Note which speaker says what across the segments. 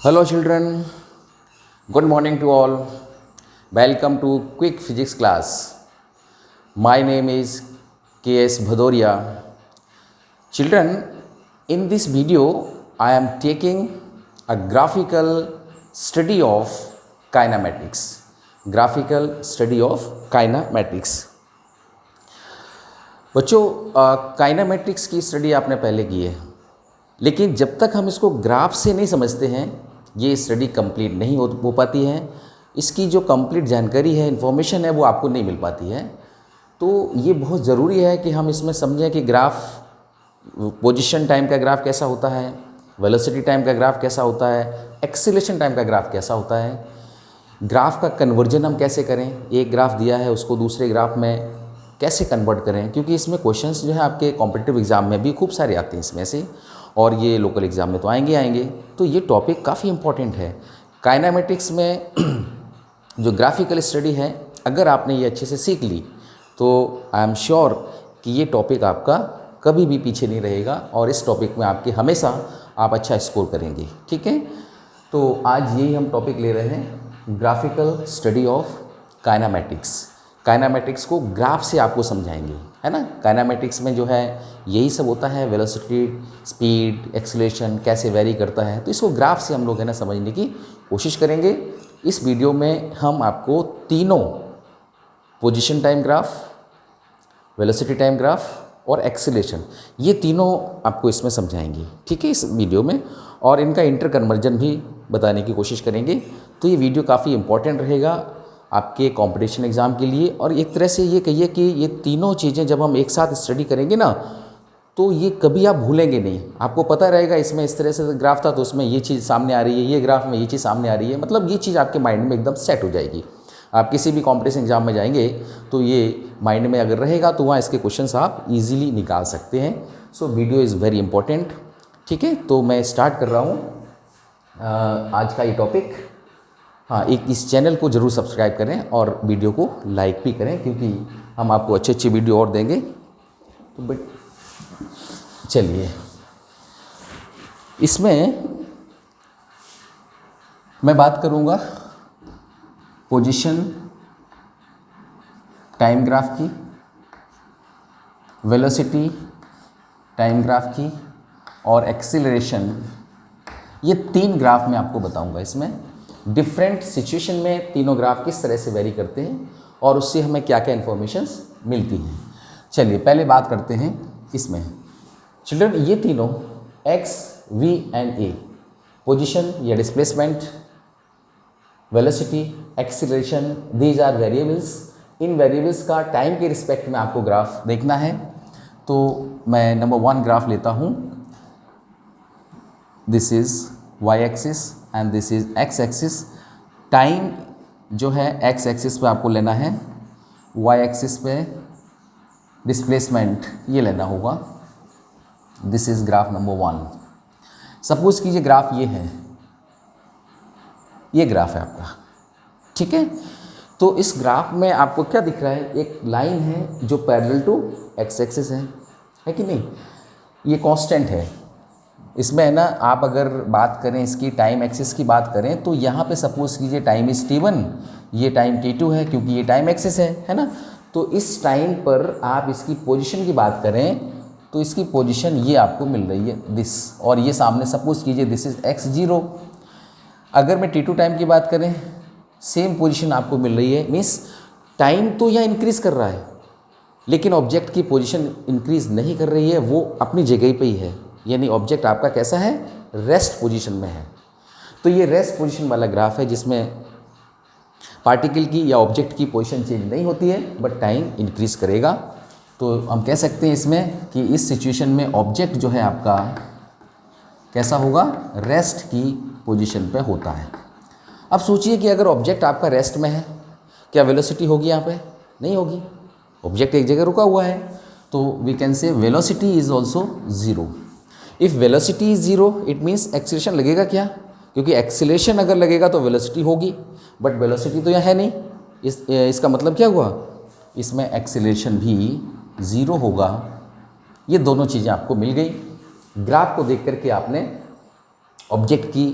Speaker 1: Hello children, good morning to all. Welcome to Quick Physics class. My name is K.S. Bhadoria. Children, in this video I am taking a graphical study of kinematics. Graphical study of kinematics. बच्चों kinematics की study आपने पहले की है, लेकिन जब तक हम इसको ग्राफ से नहीं समझते हैं ये स्टडी कंप्लीट नहीं हो पाती है। इसकी जो कंप्लीट जानकारी है, इन्फॉर्मेशन है, वो आपको नहीं मिल पाती है। तो ये बहुत ज़रूरी है कि हम इसमें समझें कि ग्राफ, पोजीशन टाइम का ग्राफ कैसा होता है, वेलोसिटी टाइम का ग्राफ कैसा होता है, एक्सीलरेशन टाइम का ग्राफ कैसा होता है, ग्राफ का कन्वर्जन हम कैसे करें, एक ग्राफ दिया है उसको दूसरे ग्राफ में कैसे कन्वर्ट करें, क्योंकि इसमें क्वेश्चंस जो है आपके कॉम्पिटिटिव एग्ज़ाम में भी खूब सारे आते हैं इसमें से, और ये लोकल एग्ज़ाम में तो आएंगे। तो ये टॉपिक काफ़ी इम्पॉर्टेंट है। काइनेमेटिक्स में जो ग्राफिकल स्टडी है, अगर आपने ये अच्छे से सीख ली तो आई एम श्योर कि ये टॉपिक आपका कभी भी पीछे नहीं रहेगा और इस टॉपिक में आपके हमेशा आप अच्छा स्कोर करेंगे। ठीक है, तो आज यही हम टॉपिक ले रहे हैं, graphical study of kinematics. Kinematics को ग्राफ से आपको समझाएंगे, है ना। काइनेमेटिक्स में जो है यही सब होता है, वेलोसिटी, स्पीड, एक्सीलरेशन कैसे वेरी करता है, तो इसको ग्राफ से हम लोग है ना समझने की कोशिश करेंगे। इस वीडियो में हम आपको तीनों position time graph, velocity time graph और एक्सीलरेशन, ये तीनों आपको इसमें समझाएंगे। ठीक है, इस वीडियो में, और इनका इंटर कन्वर्जन भी बताने की कोशिश करेंगे। तो ये वीडियो काफ़ी इंपॉर्टेंट रहेगा आपके कंपटीशन एग्ज़ाम के लिए। और एक तरह से ये कहिए कि ये तीनों चीज़ें जब हम एक साथ स्टडी करेंगे ना, तो ये कभी आप भूलेंगे नहीं। आपको पता रहेगा इसमें इस तरह से ग्राफ था तो उसमें ये चीज़ सामने आ रही है, ये ग्राफ में ये चीज़ सामने आ रही है, मतलब ये चीज़ आपके माइंड में एकदम सेट हो जाएगी। आप किसी भी कॉम्पिटिशन एग्ज़ाम में जाएंगे तो ये माइंड में अगर रहेगा तो वहाँ इसके क्वेश्चन आप ईजिली निकाल सकते हैं। So video is very important. ठीक है, तो मैं स्टार्ट कर रहा हूँ आज का ये टॉपिक। हाँ, एक इस चैनल को ज़रूर सब्सक्राइब करें और वीडियो को लाइक भी करें, क्योंकि हम आपको अच्छी अच्छी वीडियो और देंगे। तो बट चलिए, इसमें मैं बात करूँगा पोजीशन टाइम ग्राफ की, वेलोसिटी टाइम ग्राफ की और एक्सीलरेशन। ये तीन ग्राफ मैं आपको बताऊँगा। इसमें डिफरेंट सिचुएशन में तीनों ग्राफ किस तरह से वेरी करते हैं और उससे हमें क्या क्या इन्फॉर्मेशंस मिलती हैं। चलिए पहले बात करते हैं इसमें। चिल्ड्रन, ये तीनों x, v and a, position या displacement, velocity, acceleration, these are variables. इन वेरिएबल्स का टाइम के रिस्पेक्ट में आपको ग्राफ देखना है। तो मैं नंबर 1 ग्राफ लेता हूँ। This is y axis and this is x axis. Time जो है x एक्सिस पे आपको लेना है, y एक्सिस पे डिस्प्लेसमेंट ये लेना होगा। This is graph number 1। Suppose कीजिए ग्राफ ये है, ये ग्राफ है आपका। ठीक है, तो इस ग्राफ में आपको क्या दिख रहा है, एक लाइन है जो पैरेलल टू x एक्सिस है कि नहीं। ये कांस्टेंट है। इसमें है ना, आप अगर बात करें इसकी टाइम एक्सिस की बात करें तो यहाँ पे सपोज कीजिए टाइम इज़ t1, ये टाइम t2 है, क्योंकि ये टाइम एक्सिस है ना। तो इस टाइम पर आप इसकी पोजीशन की बात करें तो इसकी पोजीशन ये आपको मिल रही है दिस, और ये सामने सपोज कीजिए दिस इज़ x0। अगर मैं t2 टाइम की बात करें, सेम पोजीशन आपको मिल रही है। मीन्स टाइम तो यहाँ इंक्रीज़ कर रहा है, लेकिन ऑब्जेक्ट की पोजीशन इंक्रीज़ नहीं कर रही है, वो अपनी जगह पे ही है। यानी ऑब्जेक्ट आपका कैसा है, रेस्ट पोजीशन में है। तो ये रेस्ट पोजीशन वाला ग्राफ है जिसमें पार्टिकल की या ऑब्जेक्ट की पोजीशन चेंज नहीं होती है, बट टाइम इंक्रीज़ करेगा। तो हम कह सकते हैं इसमें कि इस सिचुएशन में ऑब्जेक्ट जो है आपका कैसा होगा, रेस्ट की पोजीशन पे होता है। अब सोचिए कि अगर ऑब्जेक्ट आपका रेस्ट में है, क्या वेलोसिटी होगी यहाँ पे? नहीं होगी, ऑब्जेक्ट एक जगह रुका हुआ है। तो we can say velocity is also zero. If velocity is zero it means acceleration लगेगा क्या, क्योंकि एक्सीलरेशन अगर लगेगा तो वेलोसिटी होगी, बट वेलोसिटी तो यहाँ है नहीं। इसका मतलब क्या हुआ, इसमें एक्सीलरेशन भी ज़ीरो होगा। ये दोनों चीज़ें आपको मिल गई। ग्राफ को देख करके आपने ऑब्जेक्ट की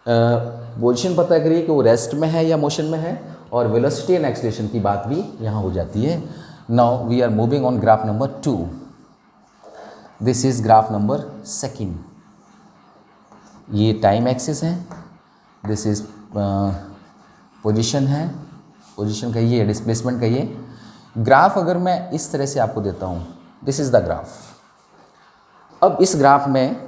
Speaker 1: पोजीशन पता करिए कि वो रेस्ट में है या मोशन में है, और वेलोसिटी एंड एक्सीलरेशन की बात भी यहाँ हो जाती है। Now we are moving on graph number 2। This is graph number 2। ये टाइम एक्सिस है, दिस इज पोजीशन है, पोजीशन कहिए, डिस्प्लेसमेंट कहिए। ग्राफ अगर मैं इस तरह से आपको देता हूँ, दिस इज द ग्राफ। अब इस ग्राफ में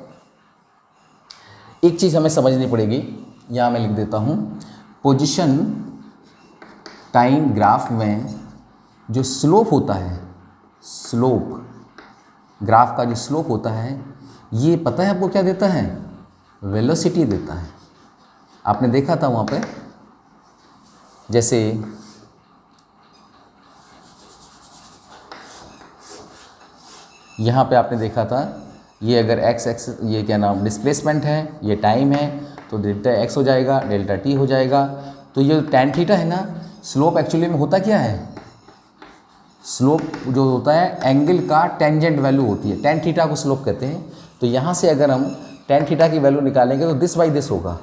Speaker 1: एक चीज़ हमें समझनी पड़ेगी, यहाँ मैं लिख देता हूँ, पोजीशन टाइम ग्राफ में जो स्लोप होता है, स्लोप ग्राफ का जो स्लोप होता है, ये पता है आपको क्या देता है? वेलोसिटी देता है। आपने देखा था वहाँ पे, जैसे यहाँ पे आपने देखा था, ये अगर एक्स एक्स ये क्या नाम डिस्प्लेसमेंट है, ये टाइम है, तो डेल्टा एक्स हो जाएगा, डेल्टा टी हो जाएगा। तो ये टैन थीटा है ना, स्लोप एक्चुअली में होता क्या है? स्लोप जो होता है एंगल का टेंजेंट वैल्यू होती है, टैन थीटा को स्लोप कहते हैं। तो यहाँ से अगर हम टैन थीटा की वैल्यू निकालेंगे तो दिस बाई दिस होगा,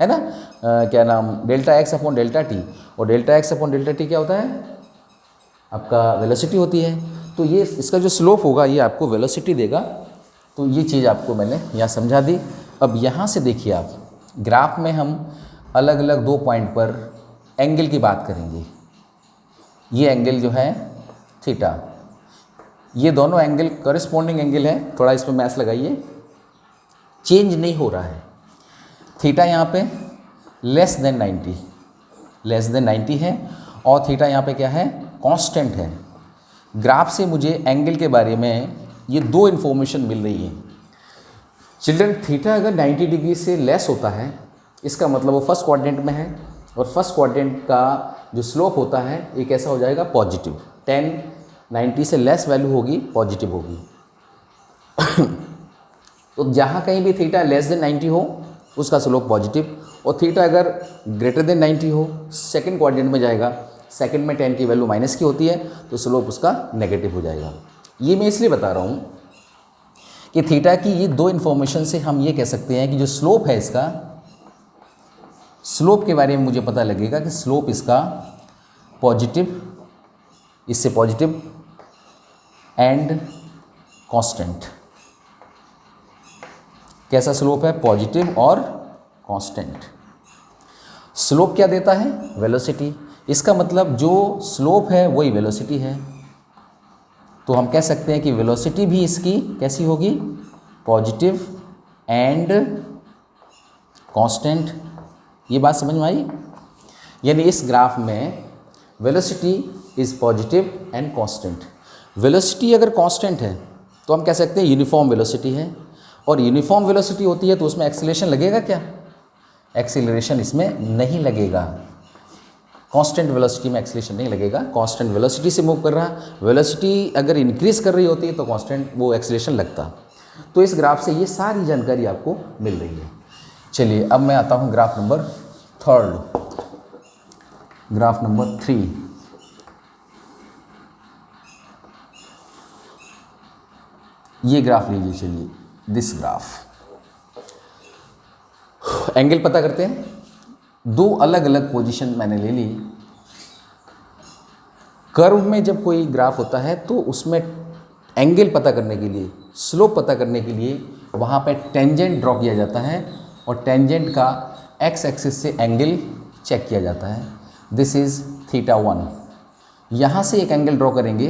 Speaker 1: है ना, क्या नाम delta x upon delta t, और delta x upon delta t क्या होता है? आपका वेलोसिटी होती है। तो ये इसका जो स्लोप होगा ये आपको वेलोसिटी देगा। तो ये चीज़ आपको मैंने यहाँ समझा दी। अब यहाँ से देखिए आप, ग्राफ में हम अलग अलग 2 पॉइंट पर एंगल की बात करेंगे। ये एंगल जो है थीटा, ये दोनों एंगल कॉरेस्पॉन्डिंग एंगल है। थोड़ा इस पर मैथ लगाइए, चेंज नहीं हो रहा है। थीटा यहाँ पे लेस देन 90 है, और थीटा यहाँ पे क्या है? कांस्टेंट है। ग्राफ से मुझे एंगल के बारे में ये 2 इन्फॉर्मेशन मिल रही है। चिल्ड्रन, थीटा अगर 90 डिग्री से लेस होता है, इसका मतलब वो फर्स्ट क्वाड्रेंट में है, और फर्स्ट क्वाड्रेंट का जो स्लोप होता है ये कैसा हो जाएगा? पॉजिटिव। 90 से लेस वैल्यू होगी, पॉजिटिव होगी। तो जहाँ कहीं भी थीटा लेस देन 90 हो उसका स्लोप पॉजिटिव, और थीटा अगर ग्रेटर देन 90 हो सेकंड क्वाड्रेंट में जाएगा, सेकंड में 10 की वैल्यू माइनस की होती है, तो स्लोप उसका नेगेटिव हो जाएगा। ये मैं इसलिए बता रहा हूँ कि थीटा की ये 2 इन्फॉर्मेशन से हम ये कह सकते हैं कि जो स्लोप है इसका, स्लोप के बारे में मुझे पता लगेगा कि स्लोप इसका पॉजिटिव, इससे पॉजिटिव एंड कांस्टेंट। कैसा स्लोप है? पॉजिटिव और कांस्टेंट। स्लोप क्या देता है? वेलोसिटी। इसका मतलब जो स्लोप है वही वेलोसिटी है। तो हम कह सकते हैं कि वेलोसिटी भी इसकी कैसी होगी? Positive and constant. ये बात समझ में आई? यानी इस ग्राफ में velocity is positive and constant. Velocity अगर कांस्टेंट है तो हम कह सकते हैं यूनिफॉर्म वेलोसिटी है, और यूनिफॉर्म वेलोसिटी होती है तो उसमें एक्सीलरेशन लगेगा क्या? एक्सीलरेशन इसमें नहीं लगेगा। कांस्टेंट वेलोसिटी में एक्सीलरेशन नहीं लगेगा। कांस्टेंट वेलोसिटी से मूव कर रहा है, वेलोसिटी अगर इंक्रीज कर रही होती है तो कांस्टेंट वो एक्सीलरेशन लगता। तो इस ग्राफ से ये सारी जानकारी आपको मिल रही है। चलिए अब मैं आता हूँ ग्राफ नंबर 3, ग्राफ नंबर 3। ये ग्राफ लीजिए, चलिए दिस ग्राफ। एंगल पता करते हैं। 2 अलग अलग पोजीशन मैंने ले ली। कर्व में जब कोई ग्राफ होता है तो उसमें एंगल पता करने के लिए, स्लोप पता करने के लिए वहाँ पे टेंजेंट ड्रॉ किया जाता है, और टेंजेंट का एक्स एक्सिस से एंगल चेक किया जाता है। This is theta 1। यहाँ से एक एंगल ड्रॉ करेंगे,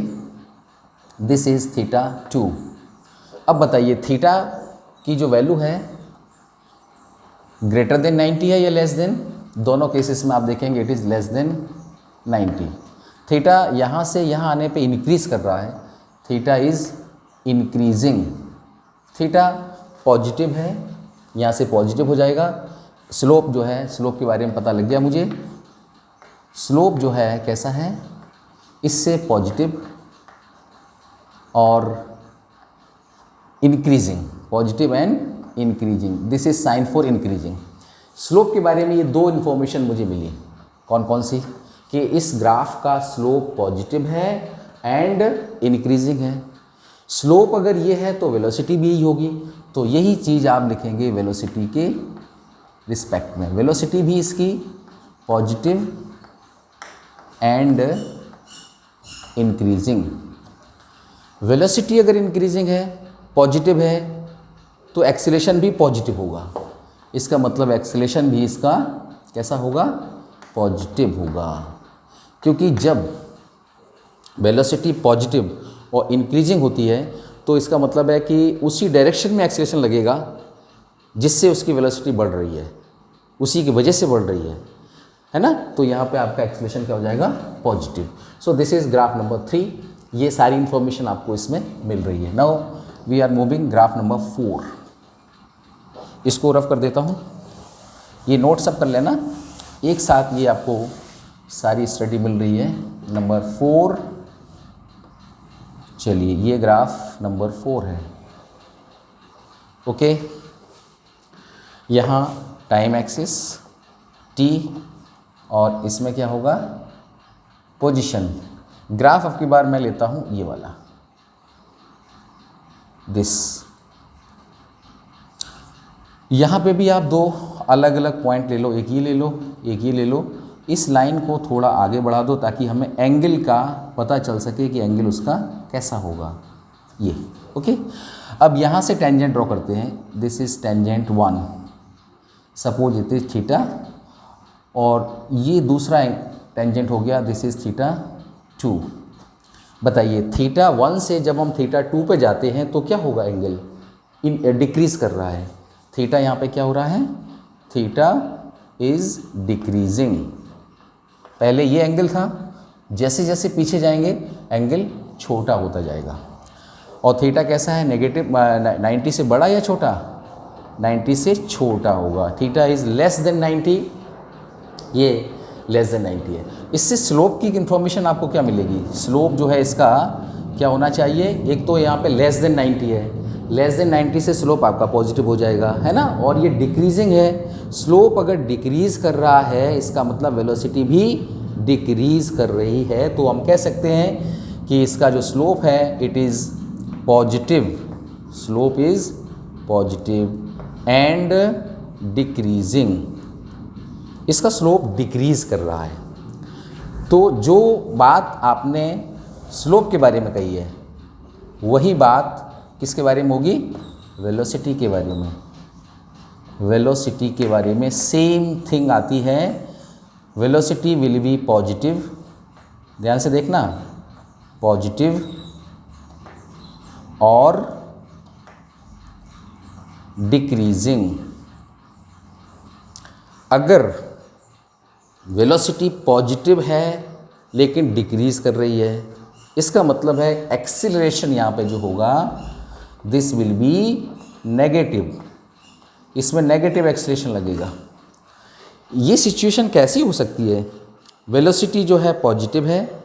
Speaker 1: दिस इज़ थीटा 2। अब बताइए थीटा की जो वैल्यू है ग्रेटर देन 90 है या लेस देन? दोनों केसेस में आप देखेंगे it is less than 90। Theta यहाँ से यहाँ आने पे इंक्रीज़ कर रहा है, theta is increasing. Theta positive है, यहाँ से पॉजिटिव हो जाएगा। स्लोप जो है, स्लोप के बारे में पता लग गया मुझे। स्लोप जो है कैसा है? इससे पॉजिटिव और increasing, positive and increasing. This is sine for increasing. Slope के बारे में ये 2 इन्फॉर्मेशन मुझे मिली। कौन कौन सी? कि इस ग्राफ का स्लोप पॉजिटिव है एंड इंक्रीजिंग है। स्लोप अगर ये है तो वेलोसिटी भी यही होगी। तो यही चीज़ आप लिखेंगे वेलोसिटी के रिस्पेक्ट में। वेलोसिटी भी इसकी पॉजिटिव एंड इंक्रीजिंग। वेलोसिटी अगर इंक्रीजिंग है, पॉजिटिव है, तो एक्सीलरेशन भी पॉजिटिव होगा। इसका मतलब एक्सीलरेशन भी इसका कैसा होगा? पॉजिटिव होगा। क्योंकि जब वेलोसिटी पॉजिटिव और इंक्रीजिंग होती है तो इसका मतलब है कि उसी डायरेक्शन में एक्सीलरेशन लगेगा जिससे उसकी वेलोसिटी बढ़ रही है, उसी की वजह से बढ़ रही है ना। तो यहाँ पे आपका एक्सीलरेशन क्या हो जाएगा? Positive. So this is graph number 3। ये सारी इंफॉर्मेशन आपको इसमें मिल रही है। Now we are moving graph number 4। इसको रफ कर देता हूँ, ये नोट सब कर लेना एक साथ, ये आपको सारी स्टडी मिल रही है। नंबर 4, चलिए ये ग्राफ नंबर 4 है। ओके, यहाँ टाइम एक्सिस t और इसमें क्या होगा? पोजीशन। ग्राफ अब की बार मैं लेता हूँ ये वाला, दिस। यहाँ पे भी आप दो अलग अलग पॉइंट ले लो, एक ये ले लो, एक ये ले लो। इस लाइन को थोड़ा आगे बढ़ा दो ताकि हमें एंगल का पता चल सके कि एंगल उसका कैसा होगा, ये। ओके, अब यहाँ से टेंजेंट ड्रॉ करते हैं। This is tangent 1, suppose it is theta, और ये दूसरा टेंजेंट हो गया, दिस इज थीटा 2। बताइए, थीटा 1 से जब हम थीटा 2 पे जाते हैं तो क्या होगा? एंगल डिक्रीज कर रहा है। थीटा यहाँ पे क्या हो रहा है? Theta is decreasing. पहले ये एंगल था, जैसे जैसे पीछे जाएंगे एंगल छोटा होता जाएगा। और थीटा कैसा है? नेगेटिव 90 से बड़ा या छोटा? 90 से छोटा होगा। थीटा इज़ लेस देन 90, ये लेस देन 90 है। इससे स्लोप की इंफॉर्मेशन आपको क्या मिलेगी? स्लोप जो है इसका क्या होना चाहिए? एक तो यहाँ पे लेस देन 90 है, लेस देन 90 से स्लोप आपका पॉजिटिव हो जाएगा, है ना। और ये डिक्रीजिंग है, स्लोप अगर डिक्रीज कर रहा है इसका मतलब वेलोसिटी भी डिक्रीज कर रही है। तो हम कह सकते हैं कि इसका जो स्लोप है it is positive, slope is positive and decreasing. इसका स्लोप डिक्रीज कर रहा है। तो जो बात आपने स्लोप के बारे में कही है वही बात किसके बारे में होगी? वेलोसिटी के बारे में। वेलोसिटी के बारे में सेम थिंग आती है। वेलोसिटी विल बी पॉजिटिव, ध्यान से देखना, पॉजिटिव और डिक्रीजिंग। अगर वेलोसिटी पॉजिटिव है लेकिन डिक्रीज कर रही है, इसका मतलब है एक्सीलरेशन यहाँ पे जो होगा दिस विल बी नेगेटिव, इसमें नेगेटिव एक्सीलरेशन लगेगा। ये सिचुएशन कैसी हो सकती है? वेलोसिटी जो है पॉजिटिव है,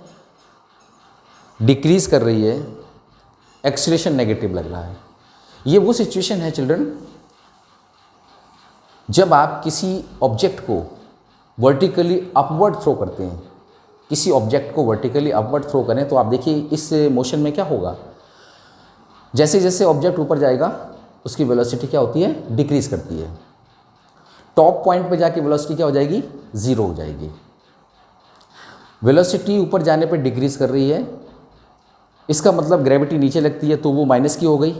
Speaker 1: डिक्रीज कर रही है, एक्सीलरेशन नेगेटिव लग रहा है। ये वो सिचुएशन है चिल्ड्रन जब आप किसी ऑब्जेक्ट को वर्टिकली अपवर्ड थ्रो करते हैं। किसी ऑब्जेक्ट को वर्टिकली अपवर्ड थ्रो करें तो आप देखिए इस मोशन में क्या होगा? जैसे जैसे ऑब्जेक्ट ऊपर जाएगा उसकी वेलोसिटी क्या होती है? डिक्रीज करती है। टॉप पॉइंट पे जाके वेलोसिटी क्या हो जाएगी? 0 हो जाएगी। वेलोसिटी ऊपर जाने पे डिक्रीज कर रही है, इसका मतलब ग्रेविटी नीचे लगती है तो वो माइनस की हो गई,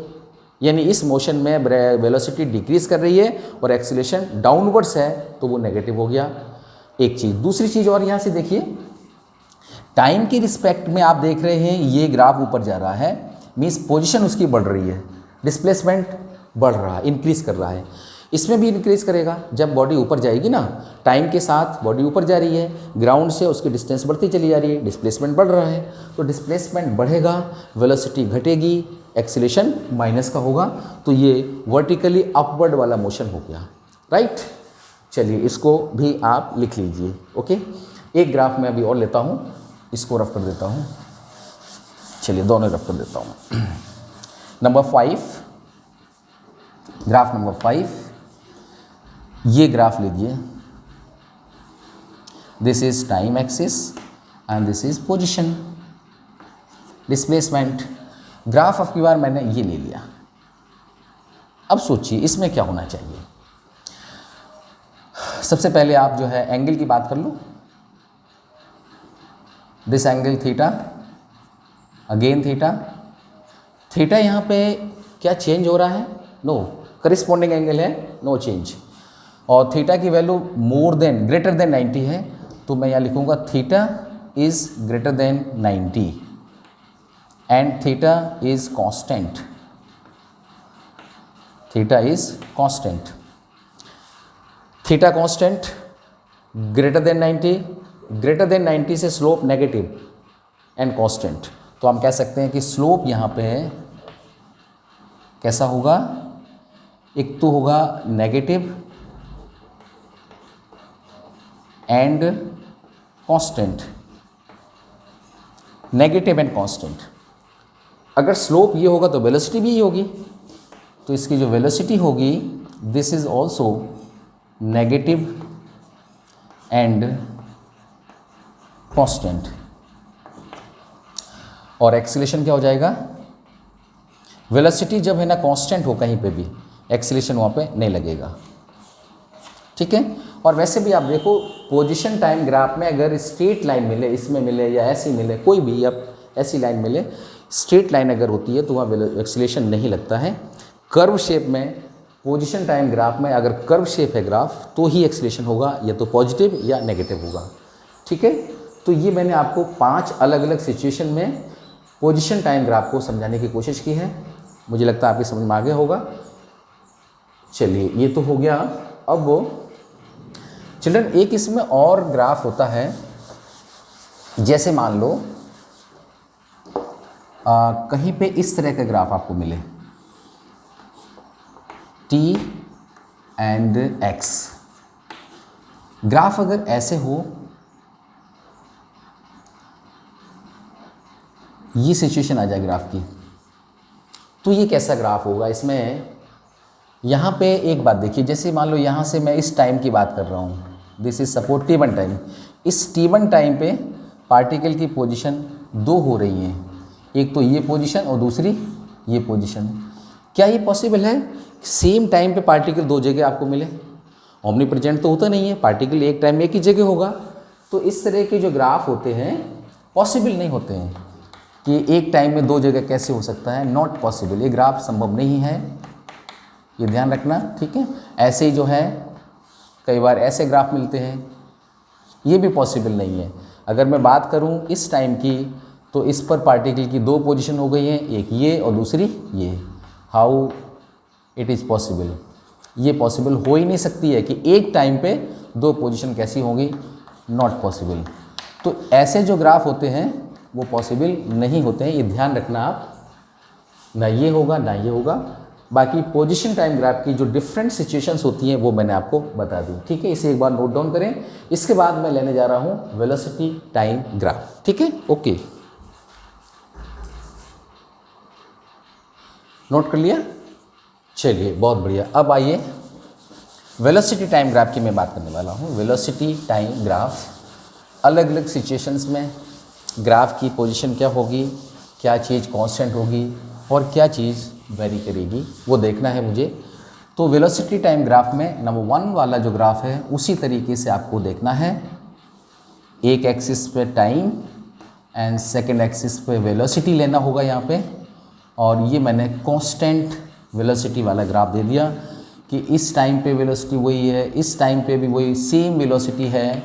Speaker 1: यानी इस मोशन में वेलोसिटी डिक्रीज कर रही है और एक्सीलरेशन डाउनवर्ड्स है तो वो नेगेटिव हो गया। एक चीज़, दूसरी चीज़ और यहाँ से देखिए, टाइम के रिस्पेक्ट में आप देख रहे हैं ये ग्राफ ऊपर जा रहा है, मीन्स पोजीशन उसकी बढ़ रही है, डिस्प्लेसमेंट बढ़ रहा है, इंक्रीज कर रहा है। इसमें भी इंक्रीज करेगा जब बॉडी ऊपर जाएगी ना, टाइम के साथ बॉडी ऊपर जा रही है, ग्राउंड से उसकी डिस्टेंस बढ़ती चली जा रही है, डिस्प्लेसमेंट बढ़ रहा है, तो डिस्प्लेसमेंट बढ़ेगा, वेलोसिटी घटेगी, एक्सीलरेशन माइनस का होगा, तो ये वर्टिकली अपवर्ड वाला मोशन हो गया, राइट। चलिए इसको भी आप लिख लीजिए। ओके, एक ग्राफ मैं अभी और लेता हूँ, इसको रफ कर देता हूँ। चलिए दोनों रफ कर देता हूँ। नंबर 5, ग्राफ नंबर 5, ये ग्राफ लीजिए। This is time axis and this is position, displacement. Graph अब की बार मैंने ये ले लिया। अब सोचिए इसमें क्या होना चाहिए। सबसे पहले आप जो है एंगल की बात कर लो, this angle theta, again theta. Theta यहाँ पे क्या चेंज हो रहा है? नो, करिस्पॉन्डिंग एंगल है, नो चेंज। और थीटा की value more than greater than 90 है, तो मैं यहाँ लिखूँगा theta is greater than 90 and theta is constant, theta is constant. Theta constant, greater than 90, greater than 90 से स्लोप नेगेटिव एंड कांस्टेंट, तो हम कह सकते हैं कि स्लोप यहाँ पे कैसा होगा? एक तो होगा negative and constant, negative and constant. अगर स्लोप ये होगा तो वेलोसिटी भी ये होगी, तो इसकी जो वेलोसिटी होगी this is also negative and constant. और एक्सीलरेशन क्या हो जाएगा? वेलोसिटी जब है ना कांस्टेंट हो कहीं पे भी, एक्सीलरेशन वहाँ पे नहीं लगेगा, ठीक है। और वैसे भी आप देखो पोजीशन टाइम ग्राफ में अगर स्ट्रेट लाइन मिले, इसमें मिले या ऐसी मिले, कोई भी अब ऐसी लाइन मिले, स्ट्रेट लाइन अगर होती है तो वहाँ एक्सीलरेशन नहीं लगता है। कर्व शेप में पोजीशन टाइम ग्राफ में अगर कर्व शेप है ग्राफ तो ही एक्सीलरेशन होगा, या तो पॉजिटिव या नेगेटिव होगा, ठीक है। तो ये मैंने आपको 5 अलग अलग सिचुएशन में पोजीशन टाइम ग्राफ को समझाने की कोशिश की है, मुझे लगता है आपकी समझ में आ गया होगा। चलिए ये तो हो गया। अब वो चिल्ड्रन एक इसमें और ग्राफ होता है, जैसे मान लो कहीं पे इस तरह का ग्राफ आपको मिले t एंड x, ग्राफ अगर ऐसे हो, ये सिचुएशन आ जाए ग्राफ की, तो ये कैसा ग्राफ होगा? इसमें यहाँ पे एक बात देखिए, जैसे मान लो यहाँ से मैं इस टाइम की बात कर रहा हूँ, this is suppose t1 time. इस t1 टाइम पे पार्टिकल की पोजीशन 2 हो रही हैं, एक तो ये पोजीशन और दूसरी ये पोजीशन। क्या ये पॉसिबल है सेम टाइम पे पार्टिकल 2 जगह आपको मिले? ओमनी प्रेजेंट तो होता नहीं है, पार्टिकल एक टाइम में एक ही जगह होगा। तो इस तरह के जो ग्राफ होते हैं पॉसिबल नहीं होते हैं कि एक टाइम में 2 जगह कैसे हो सकता है, नॉट पॉसिबल, ये ग्राफ संभव नहीं है, ये ध्यान रखना, ठीक है। ऐसे ही जो है कई बार ऐसे ग्राफ मिलते हैं, ये भी पॉसिबल नहीं है। अगर मैं बात करूं इस टाइम की, तो इस पर पार्टिकल की 2 पोजीशन हो गई हैं, एक ये और दूसरी ये। How it is possible? ये पॉसिबल हो ही नहीं सकती है कि एक टाइम पे 2 पोजीशन कैसी होंगी, नॉट पॉसिबल। तो ऐसे जो ग्राफ होते हैं वो पॉसिबल नहीं होते हैं, ये ध्यान रखना आप, ना ये होगा ना ये होगा। बाकी पोजीशन टाइम ग्राफ की जो डिफरेंट सिचुएशंस होती हैं वो मैंने आपको बता दी, ठीक है। इसे एक बार नोट डाउन करें। इसके बाद मैं लेने जा रहा हूँ वेलोसिटी टाइम ग्राफ, ठीक है, ओके। नोट कर लिया? चलिए बहुत बढ़िया। अब आइए वेलोसिटी टाइम ग्राफ की मैं बात करने वाला हूँ। वेलोसिटी टाइम ग्राफ, अलग अलग सिचुएशंस में ग्राफ की पोजीशन क्या होगी, क्या चीज़ कांस्टेंट होगी और क्या चीज़ वेरी करेगी, वो देखना है मुझे। तो वेलोसिटी टाइम ग्राफ में नंबर 1 वाला जो ग्राफ है उसी तरीके से आपको देखना है। एक एक्सिस पे टाइम एंड सेकेंड एक्सिस पे वेलोसिटी लेना होगा यहाँ पे। और ये मैंने कांस्टेंट वेलोसिटी वाला ग्राफ दे दिया कि इस टाइम पे वेलोसिटी वही है, इस टाइम पे भी वही सेम वेलोसिटी है।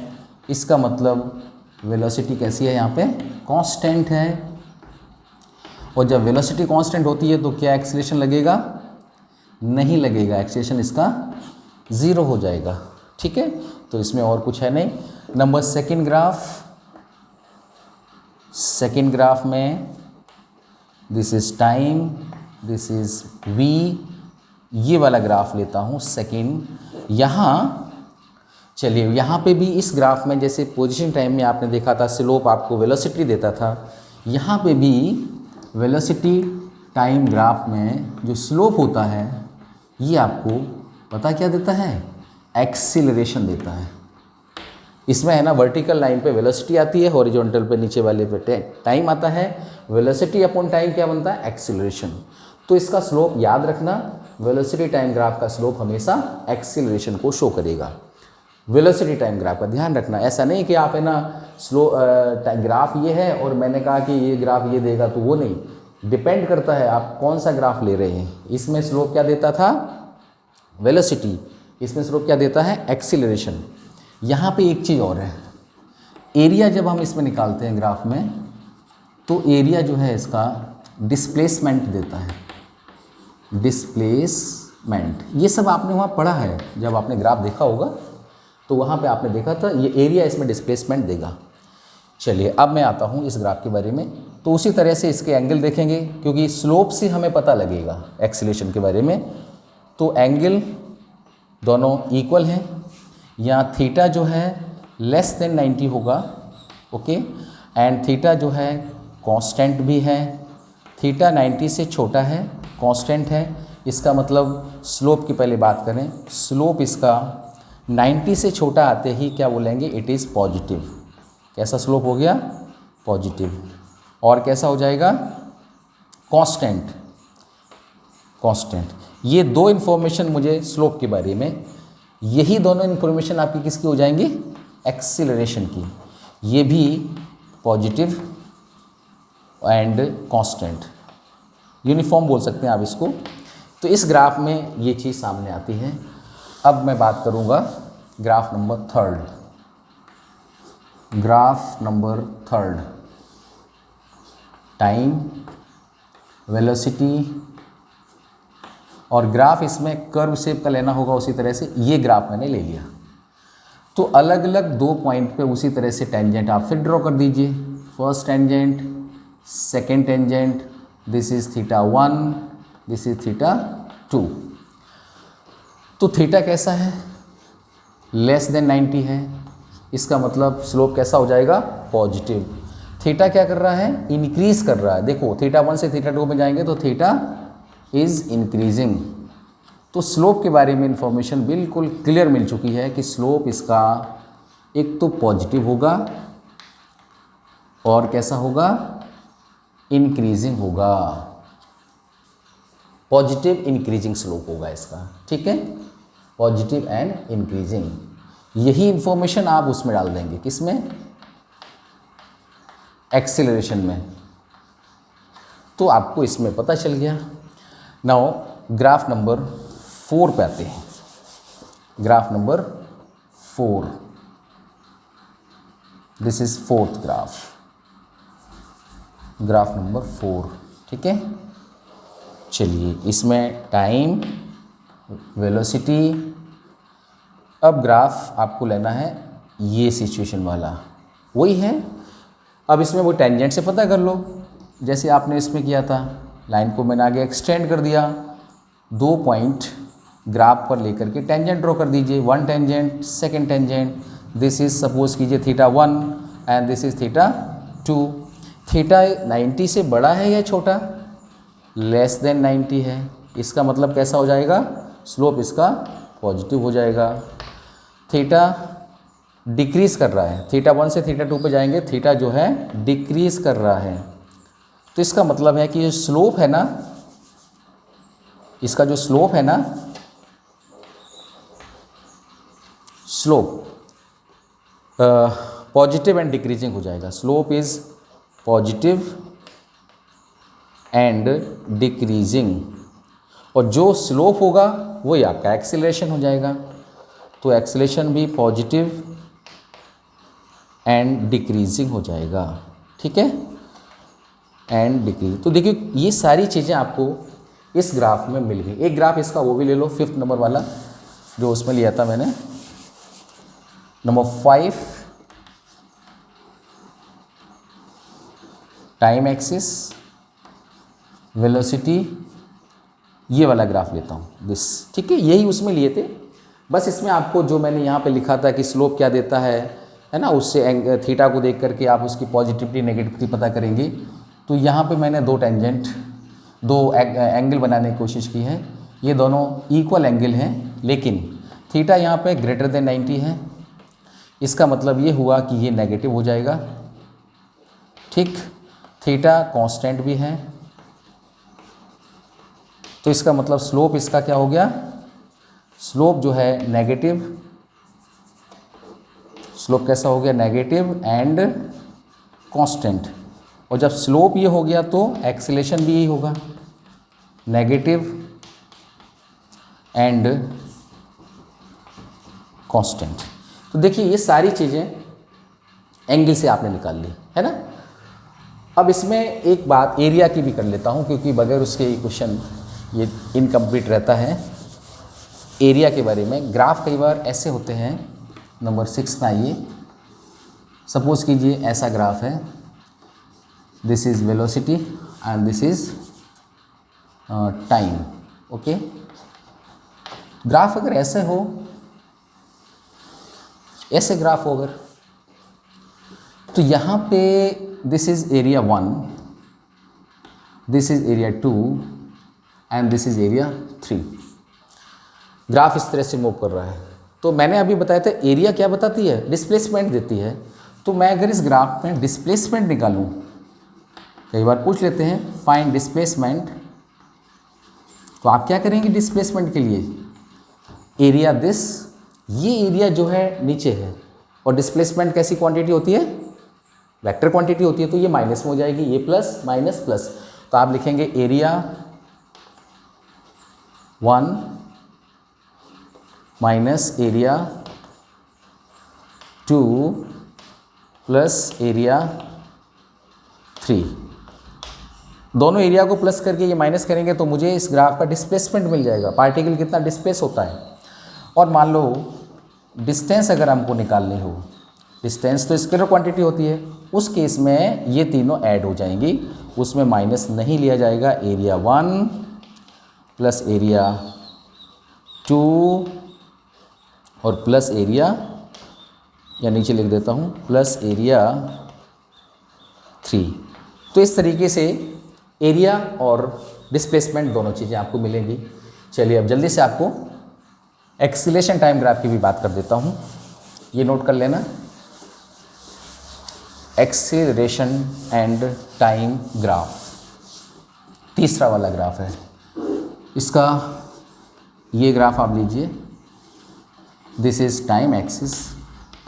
Speaker 1: इसका मतलब वेलोसिटी कैसी है यहाँ पे, कांस्टेंट है। और जब वेलोसिटी कांस्टेंट होती है तो क्या एक्सीलरेशन लगेगा? नहीं लगेगा, एक्सीलरेशन इसका 0 हो जाएगा, ठीक है। तो इसमें और कुछ है नहीं। नंबर सेकेंड ग्राफ में this is time, this is v, ये वाला ग्राफ लेता हूँ सेकेंड। यहाँ चलिए यहाँ पे भी इस ग्राफ में जैसे पोजीशन टाइम में आपने देखा था स्लोप आपको वेलोसिटी देता था, यहाँ पे भी वेलोसिटी टाइम ग्राफ में जो स्लोप होता है ये आपको पता क्या देता है, एक्सीलरेशन देता है। इसमें है ना वर्टिकल लाइन पे वेलोसिटी आती है, हॉरिजॉन्टल पे नीचे वाले पे टाइम आता है। वेलोसिटी अपॉन टाइम क्या बनता है, एक्सीलरेशन। तो इसका स्लोप याद रखना, वेलोसिटी टाइम ग्राफ का स्लोप हमेशा एक्सीलरेशन को शो करेगा। वेलोसिटी टाइम ग्राफ का ध्यान रखना। ऐसा नहीं कि आप है ना स्लो ग्राफ ये है और मैंने कहा कि ये ग्राफ ये देगा, तो वो नहीं, डिपेंड करता है आप कौन सा ग्राफ ले रहे हैं। इसमें स्लोप क्या देता था? वेलोसिटी। इसमें स्लोप क्या देता है? एक्सीलरेशन। यहाँ पे एक चीज़ और है, एरिया जब हम इसमें निकालते हैं ग्राफ में, तो एरिया जो है इसका डिस्प्लेसमेंट देता है, डिस्प्लेसमेंट। ये सब आपने वहाँ पढ़ा है, जब आपने ग्राफ देखा होगा तो वहाँ पे आपने देखा था ये एरिया इसमें डिस्प्लेसमेंट देगा। चलिए अब मैं आता हूँ इस ग्राफ के बारे में। तो उसी तरह से इसके एंगल देखेंगे, क्योंकि स्लोप से हमें पता लगेगा एक्सीलरेशन के बारे में। तो एंगल दोनों इक्वल हैं, यहाँ थीटा जो है लेस देन 90 होगा, ओके, एंड थीटा जो है कांस्टेंट भी है। थीटा 90 से छोटा है, कांस्टेंट है। इसका मतलब स्लोप की पहले बात करें, स्लोप इसका 90 से छोटा आते ही क्या बोलेंगे? It is positive. कैसा स्लोप हो गया? पॉजिटिव। और कैसा हो जाएगा? कांस्टेंट। कांस्टेंट। ये दो इन्फॉर्मेशन मुझे स्लोप के बारे में, यही दोनों इन्फॉर्मेशन आपकी किसकी हो जाएंगी? एक्सीलरेशन की। ये भी पॉजिटिव एंड कांस्टेंट, यूनिफॉर्म बोल सकते हैं आप इसको। तो इस ग्राफ में ये चीज़ सामने आती है। अब मैं बात करूँगा graph number third. Graph number third, time, velocity, और ग्राफ इसमें कर्व शेप का लेना होगा। उसी तरह से ये ग्राफ मैंने ले लिया, तो अलग अलग दो पॉइंट पे उसी तरह से टेंजेंट आप फिर ड्रॉ कर दीजिए। First tangent, second tangent, this is theta 1, this is theta 2। तो थीटा कैसा है? लेस देन 90 है। इसका मतलब स्लोप कैसा हो जाएगा? पॉजिटिव। थीटा क्या कर रहा है? इंक्रीज कर रहा है। देखो थीटा 1 से थीटा 2 में जाएंगे तो थीटा इज इंक्रीजिंग। तो स्लोप के बारे में इंफॉर्मेशन बिल्कुल क्लियर मिल चुकी है कि स्लोप इसका एक तो पॉजिटिव होगा और कैसा होगा? इंक्रीजिंग होगा। पॉजिटिव इंक्रीजिंग स्लोप होगा इसका, ठीक है, पॉजिटिव एंड इंक्रीजिंग। यही इंफॉर्मेशन आप उसमें डाल देंगे, किसमें? एक्सीलरेशन में। तो आपको इसमें पता चल गया। नाउ ग्राफ नंबर 4 पे आते हैं। Graph number 4, this is fourth graph, graph number 4, ठीक है। चलिए इसमें टाइम, वेलोसिटी। अब ग्राफ आपको लेना है ये सिचुएशन वाला, वही है। अब इसमें वो टेंजेंट से पता कर लो, जैसे आपने इसमें किया था। लाइन को मैंने आगे एक्सटेंड कर दिया, 2 पॉइंट ग्राफ पर लेकर के टेंजेंट ड्रॉ कर दीजिए। 1 tangent, second tangent, this is suppose कीजिए theta 1 and this is theta 2। Theta 90 से बड़ा है या छोटा? लेस देन 90 है। इसका मतलब कैसा हो जाएगा? स्लोप इसका पॉजिटिव हो जाएगा। थीटा डिक्रीज़ कर रहा है, थीटा 1 से थीटा 2 पे जाएंगे, थीटा जो है डिक्रीज़ कर रहा है। तो इसका मतलब है कि ये स्लोप है ना, इसका जो स्लोप है ना, स्लोप पॉजिटिव एंड डिक्रीजिंग हो जाएगा। Slope is positive and decreasing, और जो स्लोप होगा वही आपका एक्सीलरेशन हो जाएगा। तो एक्सीलरेशन भी पॉजिटिव एंड डिक्रीजिंग हो जाएगा, ठीक है, एंड डिक्रीज। तो देखिए ये सारी चीज़ें आपको इस ग्राफ में मिल गई। एक ग्राफ इसका वो भी ले लो, 5th नंबर वाला जो उसमें लिया था मैंने, नंबर 5, टाइम एक्सिस, वेलोसिटी, ये वाला ग्राफ लेता हूँ दिस, ठीक है। यही उसमें लिए थे, बस इसमें आपको जो मैंने यहाँ पे लिखा था कि स्लोप क्या देता है ना, उससे थीटा को देख करके आप उसकी पॉजिटिविटी नेगेटिविटी पता करेंगे। तो यहाँ पे मैंने 2 टेंजेंट, 2 एंगल बनाने की कोशिश की है। ये दोनों इक्वल एंगल हैं, लेकिन थीटा यहाँ पे ग्रेटर देन 90 है। इसका मतलब ये हुआ कि ये नेगेटिव हो जाएगा, ठीक। थीटा कांस्टेंट भी है, तो इसका मतलब स्लोप इसका क्या हो गया? स्लोप जो है नेगेटिव स्लोप कैसा हो गया, नेगेटिव एंड कांस्टेंट। और जब स्लोप ये हो गया तो एक्सीलरेशन भी यही होगा, नेगेटिव एंड कांस्टेंट। तो देखिए ये सारी चीज़ें एंगल से आपने निकाल ली है ना। अब इसमें एक बात एरिया की भी कर लेता हूँ, क्योंकि बगैर उसके ये क्वेश्चन ये इनकम्प्लीट रहता है। एरिया के बारे में ग्राफ कई बार ऐसे होते हैं। नंबर 6 में आइए, सपोज कीजिए ऐसा ग्राफ है, this is velocity and this is time. Okay, graph अगर ऐसे हो, ऐसे ग्राफ हो अगर, तो यहाँ पे this is area 1, this is area 2 and this is area 3। Graph इस तरह से मूव कर रहा है। तो मैंने अभी बताया था एरिया क्या बताती है, डिस्प्लेसमेंट देती है। तो मैं अगर इस ग्राफ में डिस्प्लेसमेंट निकालूं, कई बार पूछ लेते हैं फाइंड डिस्प्लेसमेंट, तो आप क्या करेंगे डिस्प्लेसमेंट के लिए, एरिया दिस, ये एरिया जो है नीचे है, और डिस्प्लेसमेंट कैसी क्वांटिटी होती है, वेक्टर क्वांटिटी होती है, तो ये माइनस में हो जाएगी, ये प्लस माइनस प्लस। तो आप लिखेंगे area 1 minus area 2 plus area 3। दोनों एरिया को प्लस करके ये माइनस करेंगे तो मुझे इस ग्राफ का डिस्प्लेसमेंट मिल जाएगा, पार्टिकल कितना डिस्प्लेस होता है। और मान लो डिस्टेंस अगर हमको निकालनी हो, डिस्टेंस तो स्केलर क्वांटिटी होती है, उस केस में ये तीनों ऐड हो जाएंगी, उसमें माइनस नहीं लिया जाएगा। एरिया 1 प्लस एरिया 2 और प्लस एरिया, या नीचे लिख देता हूँ प्लस एरिया 3। तो इस तरीके से एरिया और डिस्प्लेसमेंट दोनों चीज़ें आपको मिलेंगी। चलिए अब जल्दी से आपको एक्सीलरेशन टाइम ग्राफ की भी बात कर देता हूँ, ये नोट कर लेना। एक्सीलरेशन एंड टाइम ग्राफ, तीसरा वाला ग्राफ है इसका। ये ग्राफ आप लीजिए, this is time axis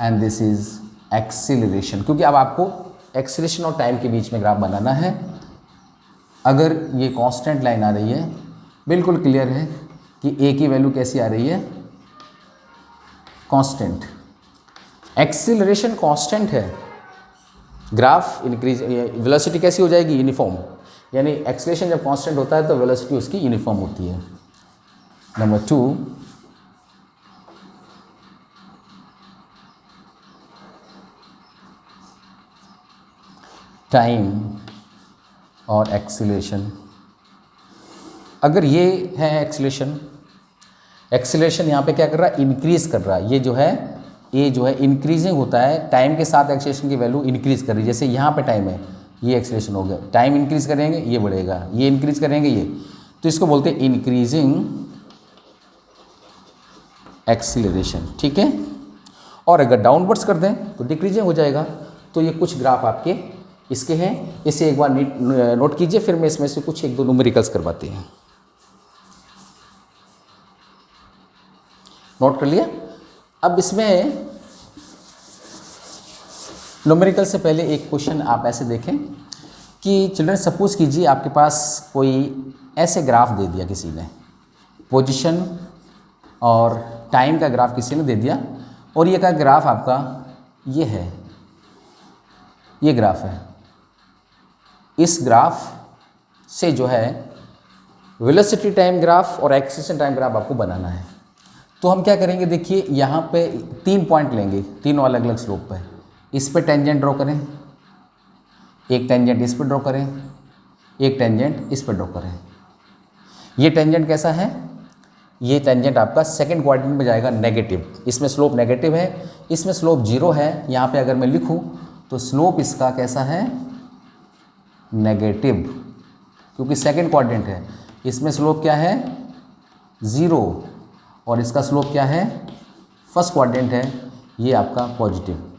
Speaker 1: and this is acceleration, क्योंकि अब आपको एक्सीलरेशन और टाइम के बीच में ग्राफ बनाना है। अगर ये कांस्टेंट लाइन आ रही है, बिल्कुल क्लियर है कि ए की वैल्यू कैसी आ रही है, कांस्टेंट। एक्सीलरेशन कांस्टेंट है, ग्राफ इंक्रीज, वेलोसिटी कैसी हो जाएगी, यूनिफॉर्म। यानी एक्सीलरेशन जब कांस्टेंट होता है तो वेलोसिटी उसकी यूनिफॉर्म होती है। नंबर 2, टाइम और एक्सीलरेशन। अगर ये है एक्सीलरेशन, एक्सीलरेशन यहाँ पे क्या कर रहा है, इंक्रीज कर रहा है। ये जो है इंक्रीजिंग होता है, टाइम के साथ एक्सीलरेशन की वैल्यू इंक्रीज कर रही है। जैसे यहाँ पे टाइम है, ये एक्सीलरेशन हो गया, टाइम इंक्रीज करेंगे ये बढ़ेगा, ये इंक्रीज करेंगे ये, तो इसको बोलते हैं इंक्रीजिंग एक्सीलरेशन, ठीक है। और अगर डाउनवर्ड्स कर दें तो डिक्रीजिंग हो जाएगा। तो ये कुछ ग्राफ आपके इसके हैं, इसे एक बार नोट कीजिए, फिर मैं इसमें से कुछ 1-2 न्यूमेरिकल्स करवाते हैं। नोट कर लिया। अब इसमें न्यूमेरिकल से पहले एक क्वेश्चन आप ऐसे देखें कि चिल्ड्रन सपोज कीजिए आपके पास कोई ऐसे ग्राफ दे दिया किसी ने, पोजीशन और टाइम का ग्राफ किसी ने दे दिया, और ये का ग्राफ आपका ये है, ये ग्राफ है। इस ग्राफ से जो है वेलोसिटी टाइम ग्राफ और एक्सीलरेशन टाइम ग्राफ आपको बनाना है। तो हम क्या करेंगे, देखिए यहाँ पे 3 पॉइंट लेंगे, तीनों अलग अलग स्लोप पे। इस पे टेंजेंट ड्रॉ करें, एक टेंजेंट इस पे ड्रॉ करें, एक टेंजेंट इस पे ड्रॉ करें। ये टेंजेंट कैसा है, ये टेंजेंट आपका सेकंड क्वाड्रेंट में जाएगा, नेगेटिव। इसमें स्लोप नेगेटिव है, इसमें स्लोप 0 है। यहाँ पे अगर मैं लिखूँ तो स्लोप इसका कैसा है, नेगेटिव, क्योंकि सेकंड क्वाड्रेंट है। इसमें स्लोप क्या है, 0, और इसका स्लोप क्या है, फर्स्ट क्वाड्रेंट है, ये आपका पॉजिटिव।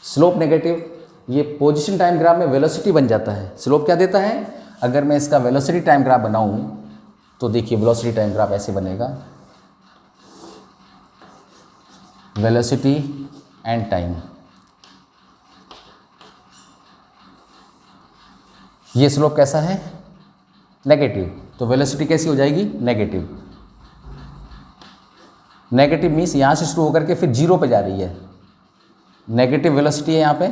Speaker 1: स्लोप नेगेटिव, ये पोजीशन टाइम ग्राफ में वेलोसिटी बन जाता है। स्लोप क्या देता है, अगर मैं इसका वेलोसिटी टाइम ग्राफ बनाऊं तो देखिए वेलोसिटी टाइम ग्राफ ऐसे बनेगा, वेलोसिटी एंड टाइम। ये स्लोप कैसा है? नेगेटिव। तो वेलोसिटी कैसी हो जाएगी? नेगेटिव। नेगेटिव मीन्स यहाँ से शुरू होकर के फिर जीरो पे जा रही है, नेगेटिव वेलोसिटी है यहाँ पे,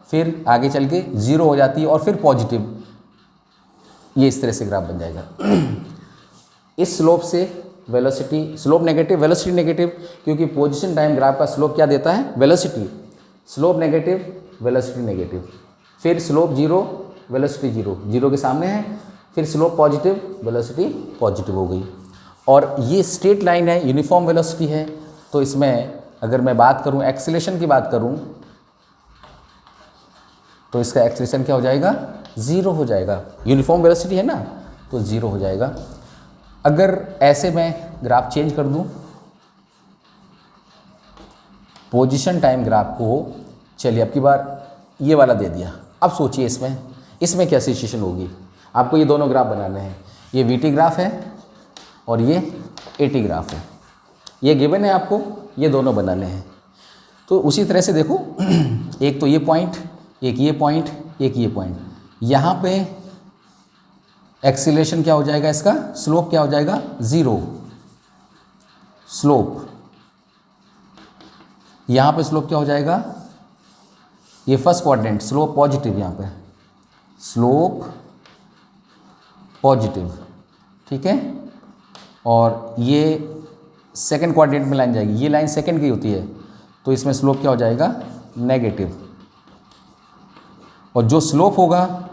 Speaker 1: फिर आगे चल के जीरो हो जाती है और फिर पॉजिटिव। ये इस तरह से ग्राफ बन जाएगा। इस स्लोप से velocity, slope negative, velocity negative, क्योंकि पोजीशन टाइम ग्राफ का स्लोप क्या देता है? Velocity. Slope negative, velocity negative, फिर slope zero, velocity zero, zero के सामने है, फिर स्लोप पॉजिटिव, वेलोसिटी पॉजिटिव हो गई। और ये स्ट्रेट लाइन है, यूनिफॉर्म वेलोसिटी है, तो इसमें अगर मैं बात करूं, एक्सीलरेशन की बात करूं, तो इसका एक्सीलरेशन क्या हो जाएगा? ज़ीरो हो जाएगा। यूनिफॉर्म वेलोसिटी है ना, तो ज़ीरो हो जाएगा। अगर ऐसे मैं ग्राफ चेंज कर दूं, पोजीशन टाइम ग्राफ को, चलिए अब की बार ये वाला दे दिया। अब सोचिए इसमें क्या सिचुएशन होगी। आपको ये दोनों ग्राफ बनाने हैं, ये वीटी ग्राफ है और ये एटी ग्राफ है, ये गिवन है आपको, ये दोनों बनाने हैं। तो उसी तरह से देखो, एक तो ये पॉइंट, एक ये पॉइंट, एक ये पॉइंट, यहाँ पे एक्सीलरेशन क्या हो जाएगा? इसका स्लोप क्या हो जाएगा? ज़ीरो। स्लोप, यहाँ पे स्लोप क्या हो जाएगा? ये फर्स्ट क्वाड्रेंट, स्लोप पॉजिटिव, यहाँ पे स्लोप पॉजिटिव, ठीक है। और ये सेकंड क्वाड्रेंट में लाइन जाएगी, ये लाइन सेकंड की होती है, तो इसमें स्लोप क्या हो जाएगा? नेगेटिव। और जो स्लोप होगा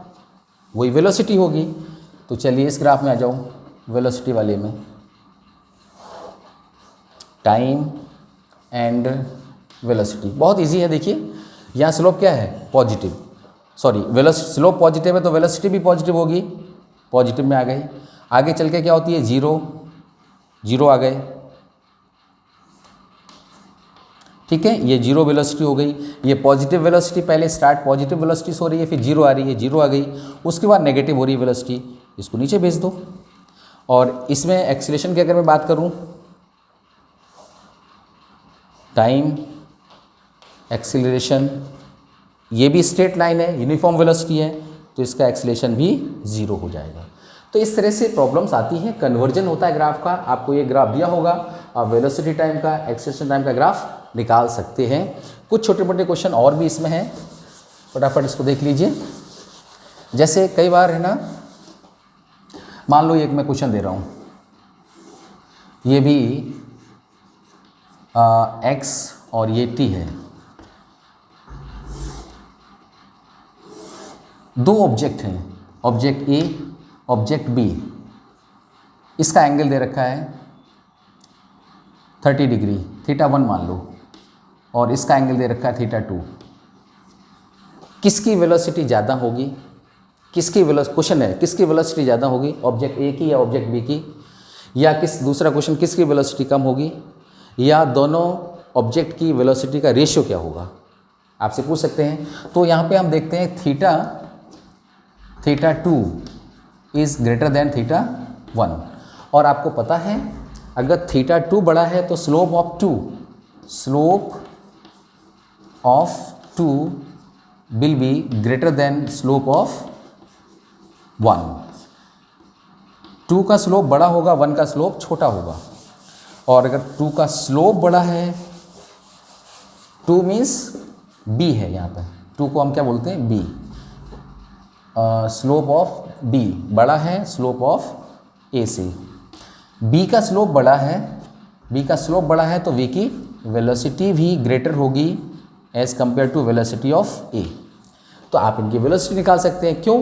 Speaker 1: वही वेलोसिटी होगी। तो चलिए इस ग्राफ में आ जाऊँ, वेलोसिटी वाले में, टाइम एंड वेलोसिटी। बहुत इजी है, देखिए यहाँ स्लोप क्या है? Positive, sorry velocity, slope positive है तो वेलोसिटी भी पॉजिटिव होगी, पॉजिटिव में आ गई। आगे चल के क्या होती है? जीरो, जीरो आ गए, ठीक है, ये जीरो वेलोसिटी हो गई। ये पॉजिटिव वेलोसिटी, पहले स्टार्ट पॉजिटिव वेलोसिटी हो रही है, फिर जीरो आ रही है, जीरो आ गई, उसके बाद नेगेटिव हो रही है वेलोसिटी, इसको नीचे भेज दो। और इसमें एक्सीलरेशन की अगर मैं बात करूं, टाइम, एक्सीलरेशन, ये भी स्ट्रेट लाइन है, यूनिफॉर्म वेलोसिटी है, तो इसका एक्सीलरेशन भी ज़ीरो हो जाएगा। तो इस तरह से प्रॉब्लम्स आती हैं, कन्वर्जन होता है ग्राफ का। आपको ये ग्राफ दिया होगा, आप वेलोसिटी टाइम का, एक्सीलरेशन टाइम का ग्राफ निकाल सकते हैं। कुछ छोटे मोटे क्वेश्चन और भी इसमें हैं, फटाफट इसको देख लीजिए। जैसे कई बार है ना, मान लो एक मैं क्वेश्चन दे रहा हूँ, ये भी एक्स और ये टी है, दो ऑब्जेक्ट हैं, ऑब्जेक्ट ए, ऑब्जेक्ट बी। इसका एंगल दे रखा है 30 डिग्री, थीटा 1 मान लो, और इसका एंगल दे रखा है थीटा 2। किसकी वेलोसिटी ज़्यादा होगी? क्वेश्चन है किसकी वेलोसिटी ज़्यादा होगी, ऑब्जेक्ट ए की या ऑब्जेक्ट बी की? या दूसरा क्वेश्चन, किसकी वेलोसिटी कम होगी? या दोनों ऑब्जेक्ट की वेलोसिटी का रेशियो क्या होगा, आपसे पूछ सकते हैं। तो यहाँ पे हम देखते हैं theta 2 is greater then theta 1। और आपको पता है अगर थीटा 2 बड़ा है तो slope of 2 will be greater than slope of 1। 2 का स्लोप बड़ा होगा, 1 का स्लोप छोटा होगा। और अगर 2 का स्लोप बड़ा है, 2 मीन्स बी है, यहाँ पे 2 को हम क्या बोलते हैं? बी। स्लोप ऑफ बी बड़ा है स्लोप ऑफ ए से। बी का स्लोप बड़ा है, तो वी की वेलोसिटी भी ग्रेटर होगी as compare to velocity of A. तो आप इनकी वेलोसिटी निकाल सकते हैं। क्यों?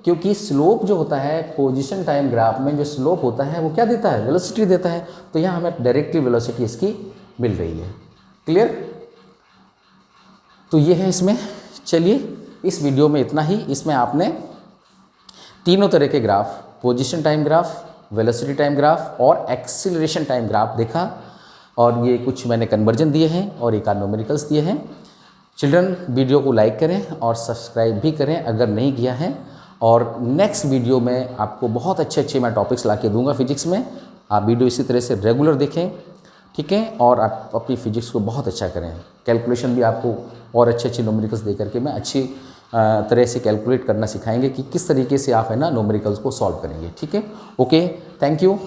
Speaker 1: क्योंकि स्लोप जो होता है पोजीशन टाइम ग्राफ में, जो स्लोप होता है वो क्या देता है? वेलोसिटी देता है। तो यहाँ हमें डायरेक्टली वेलोसिटी इसकी मिल रही है। क्लियर? तो ये है इसमें। चलिए इस वीडियो में इतना ही। इसमें आपने तीनों तरह के graph, position time graph, velocity time graph और एक्सीलरेशन टाइम ग्राफ देखा, और ये कुछ मैंने कन्वर्जन दिए हैं और एक आध न्यूमेरिकल्स दिए हैं। चिल्ड्रन, वीडियो को लाइक करें और सब्सक्राइब भी करें अगर नहीं किया है। और नेक्स्ट वीडियो में आपको बहुत अच्छे मैं टॉपिक्स ला के दूँगा फिजिक्स में। आप वीडियो इसी तरह से रेगुलर देखें। ठीक है, और आप अपनी फिजिक्स को बहुत अच्छा करें। कैलकुलेशन भी आपको और अच्छे अच्छे न्यूमेरिकल्स दे करके मैं अच्छी तरह से कैलकुलेट करना सिखाएंगे कि किस तरीके से आप है ना न्यूमेरिकल्स को सॉल्व करेंगे। ठीक है, ओके, थैंक यू।